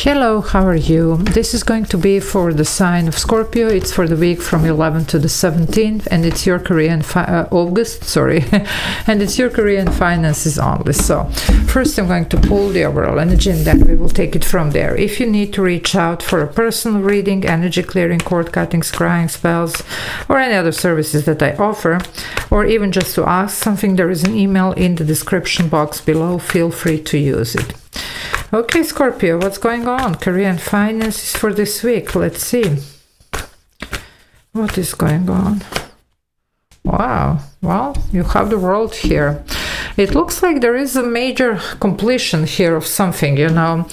Hello, how are you? This is going to be for the sign of Scorpio. It's for the week from 11th to the 17th, and it's your career and August, sorry, and it's your career and finances only. So first I'm going to pull the overall energy, and then we will take it from there. If you need to reach out for a personal reading, energy clearing, cord cutting, scrying spells, or any other services that I offer, or even just to ask something, there is an email in the description box below. Feel free to use it. Okay, Scorpio, what's going on? Career and finances for this week. Let's see. What is going on? Wow. Well, you have the world here. It looks like there is a major completion here of something, you know.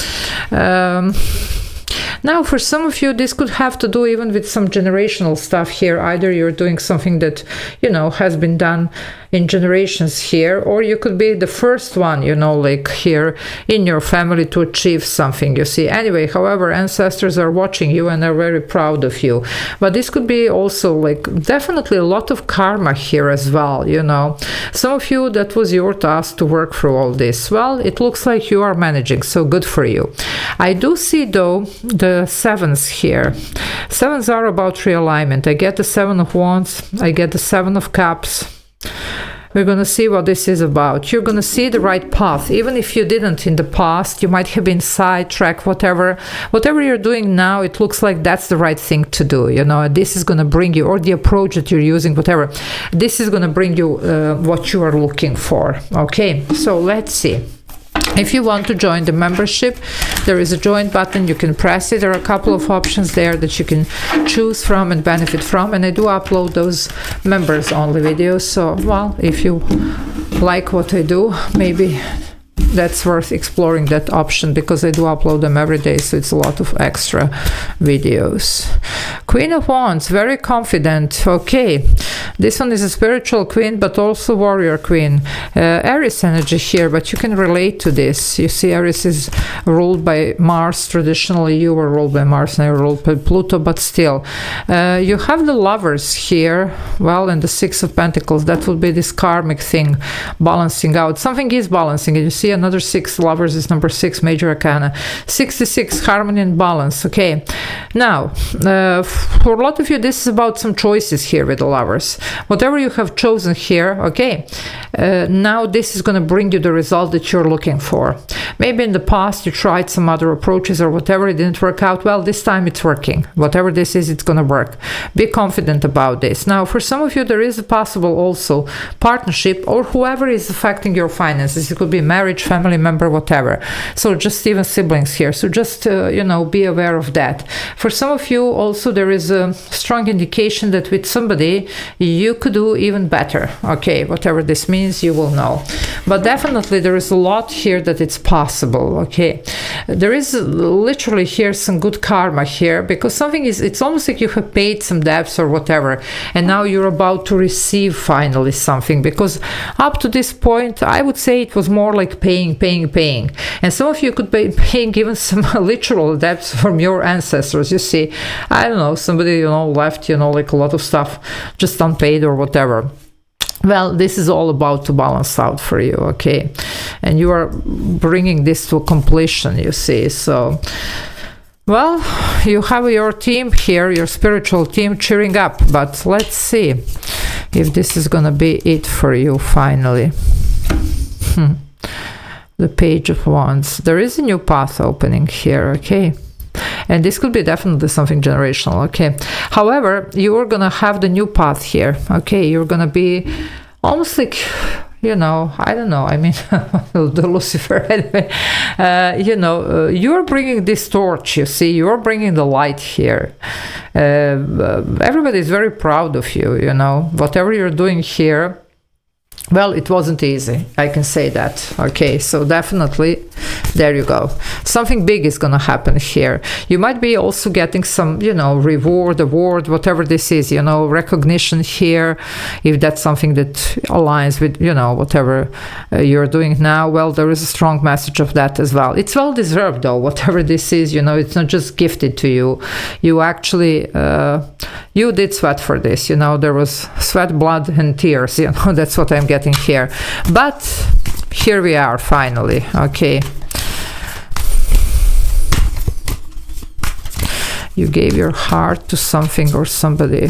Now, for some of you, this could have to do even with some generational stuff here. Either you're doing something that, you know, has been done in generations here, or you could be the first one, you know, like here in your family to achieve something, you see. Anyway, however, ancestors are watching you and are very proud of you. But this could be also like definitely a lot of karma here as well, you know. Some of you, that was your task to work through all this. Well, it looks like you are managing, so good for you. I do see, though, the sevens here. Sevens are about realignment. I get the Seven of Wands, I get the Seven of Cups. We're going to see what this is about. You're going to see the right path. Even if you didn't in the past, you might have been sidetracked, whatever you're doing now, it looks like that's the right thing to do. You know, this is going to bring you, or the approach that you're using, whatever, this is going to bring you what you are looking for. Okay, so let's see. If you want to join the membership, there is a join button. You can press it. There are a couple of options there that you can choose from and benefit from. And I do upload those members only videos. So, well, if you like what I do, maybe that's worth exploring that option, because I do upload them every day, so it's a lot of extra videos. Queen of Wands, very confident. Okay, this one is a spiritual queen, but also warrior queen. Aries energy here, but you can relate to this. You see, Aries is ruled by Mars. Traditionally, you were ruled by Mars, and I ruled by Pluto, but still. You have the Lovers here, well, and the Six of Pentacles. That would be this karmic thing, balancing out. Something is balancing, and you see another six. Lovers is number 6, major arcana. 66, harmony and balance. Okay, now for a lot of you, this is about some choices here with the Lovers. Whatever you have chosen here, okay, now this is going to bring you the result that you're looking for. Maybe in the past you tried some other approaches or whatever, it didn't work out. Well, this time it's working. Whatever this is, it's going to work. Be confident about this. Now, for some of you, there is a possible also partnership, or whoever is affecting your finances. It could be marriage, family member, whatever. So just even siblings here. So just, you know, be aware of that. For some of you also, there is a strong indication that with somebody, you could do even better. Okay, whatever this means, you will know. But definitely there is a lot here that it's possible. Okay, there is literally here some good karma here, because something is, it's almost like you have paid some debts or whatever, and now you're about to receive finally something, because up to this point, I would say it was more like paying. And some of you could be paying even some literal debts from your ancestors. You see, I don't know, somebody, you know, left, you know, like a lot of stuff just unpaid or whatever. Well, this is all about to balance out for you, okay? And you are bringing this to completion, you see. So, well, you have your team here, your spiritual team cheering up. But let's see if this is going to be it for you finally. The Page of Wands. There is a new path opening here, okay? And this could be definitely something generational, okay? However, you are going to have the new path here, okay? You're going to be almost like, you know, I don't know, I mean, the Lucifer, anyway. You know, you're bringing this torch, you see, you're bringing the light here. Everybody is very proud of you, you know, whatever you're doing here. Well, it wasn't easy, I can say that. Okay, so definitely, there you go. Something big is going to happen here. You might be also getting some, you know, reward, award, whatever this is, you know, recognition here, if that's something that aligns with, you know, whatever you're doing now. Well, there is a strong message of that as well. It's well deserved, though, whatever this is, you know, it's not just gifted to you. You actually, you did sweat for this, you know, there was sweat, blood, and tears, you know, that's what I'm getting here. But here we are finally. Okay, You gave your heart to something or somebody.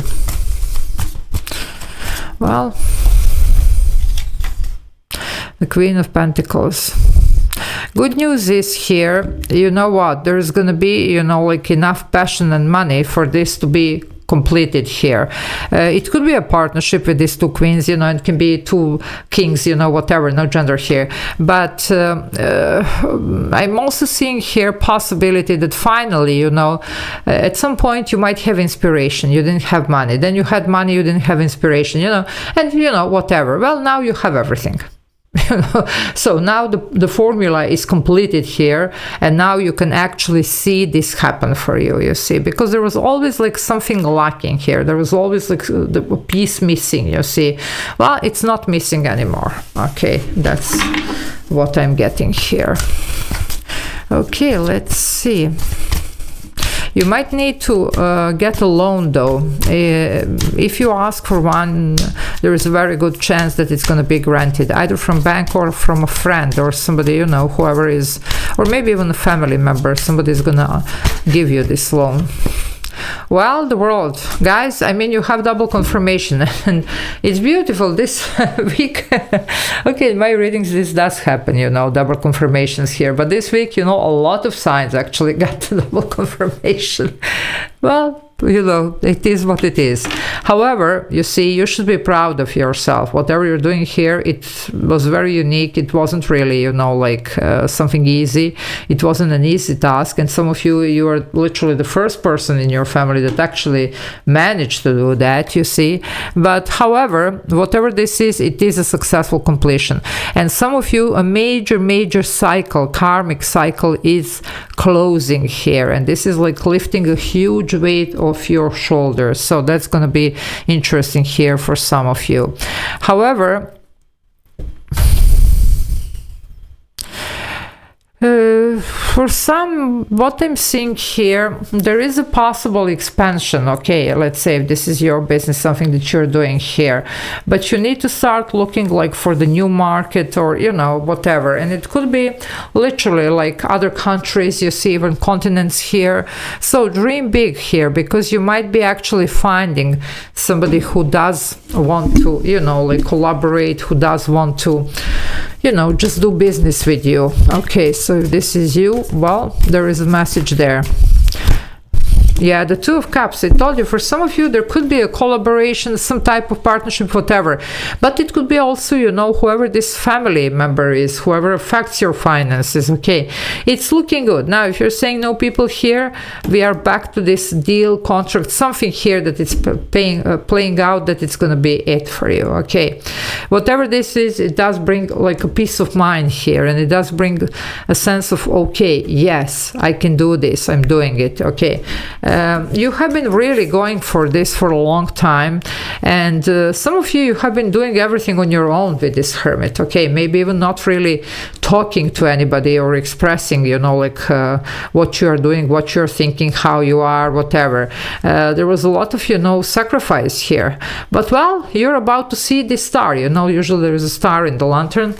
Well, the Queen of Pentacles. Good news is here, you know what, there's gonna be, you know, like enough passion and money for this to be completed here. It could be a partnership with these two queens, you know, it can be two kings, you know, whatever, no gender here. But I'm also seeing here possibility that finally, you know, at some point you might have inspiration. You didn't have money, then you had money, you didn't have inspiration, you know, and you know, whatever. Well, now you have everything. So now the formula is completed here, and now you can actually see this happen for you, you see, because there was always like something lacking here. There was always like the piece missing, you see. Well, it's not missing anymore. Okay, that's what I'm getting here. Okay, let's see. You might need to get a loan though. If you ask for one, there is a very good chance that it's going to be granted, either from bank or from a friend or somebody, you know, whoever is, or maybe even a family member. Somebody is going to give you this loan. Well, the world, guys, I mean, you have double confirmation, and it's beautiful this week. Okay, in my readings, this does happen, you know, double confirmations here. But this week, you know, a lot of signs actually got double confirmation. Well, you know, it is what it is. However, you see, you should be proud of yourself. Whatever you're doing here, it was very unique. It wasn't really, you know, like something easy. It wasn't an easy task. And some of you, you are literally the first person in your family that actually managed to do that, you see. But however, whatever this is, it is a successful completion. And some of you, a major cycle, karmic cycle is closing here. And this is like lifting a huge weight off your shoulders. So that's going to be interesting here for some of you. However, for some, what I'm seeing here, there is a possible expansion. Okay, let's say if this is your business, something that you're doing here, but you need to start looking like for the new market, or you know, whatever. And it could be literally like other countries, you see, even continents here. So dream big here, because you might be actually finding somebody who does want to, you know, like collaborate, who does want to, you know, just do business with you. Okay, so if this is you, well, there is a message there. Yeah, the Two of Cups. I told you, for some of you, there could be a collaboration, some type of partnership, whatever. But it could be also, you know, whoever this family member is, whoever affects your finances, okay? It's looking good. Now, if you're saying no people here, we are back to this deal, contract, something here that it's playing out, that it's going to be it for you, okay? Whatever this is, it does bring like a peace of mind here, and it does bring a sense of, okay, yes, I can do this, I'm doing it, okay? You have been really going for this for a long time, and some of you have been doing everything on your own with this Hermit, okay? Maybe even not really talking to anybody or expressing, you know, like what you are doing, what you're thinking, how you are, whatever. There was a lot of, you know, sacrifice here. But well, you're about to see this star, you know, usually there is a star in the lantern,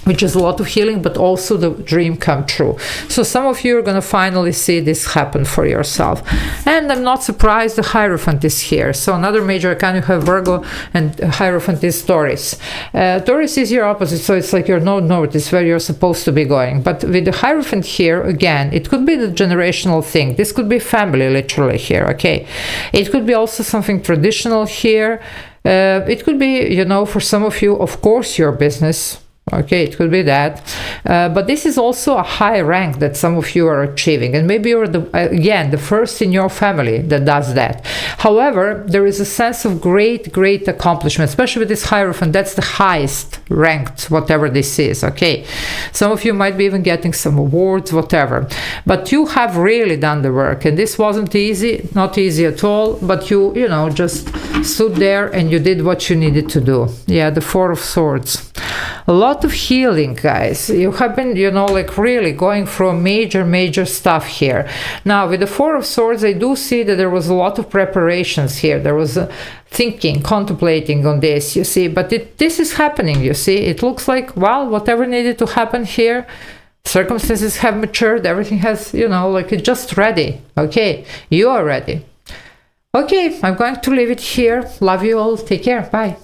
which is a lot of healing, but also the dream come true. So some of you are going to finally see this happen for yourself. And I'm not surprised the Hierophant is here. So another major arcana, you have Virgo, and Hierophant is Taurus. Taurus is your opposite, so it's like your north is where you're supposed to be going. But with the Hierophant here, again, it could be the generational thing. This could be family, literally here, okay? It could be also something traditional here. It could be, you know, for some of you, of course, your business. Okay, it could be that, but this is also a high rank that some of you are achieving, and maybe you're again the first in your family that does that. However, there is a sense of great accomplishment, especially with this Hierophant. That's the highest ranked, whatever this is. Okay, some of you might be even getting some awards, whatever, but you have really done the work, and this wasn't easy, not easy at all, but you know, just stood there and you did what you needed to do. Yeah, the Four of Swords. A lot of healing, guys. You have been, you know, like really going through major stuff here. Now, with the Four of Swords, I do see that there was a lot of preparations here. There was thinking, contemplating on this, you see. But this is happening, you see. It looks like, well, whatever needed to happen here, circumstances have matured, everything has, you know, like it's just ready. Okay, you are ready. Okay, I'm going to leave it here. Love you all. Take care. Bye.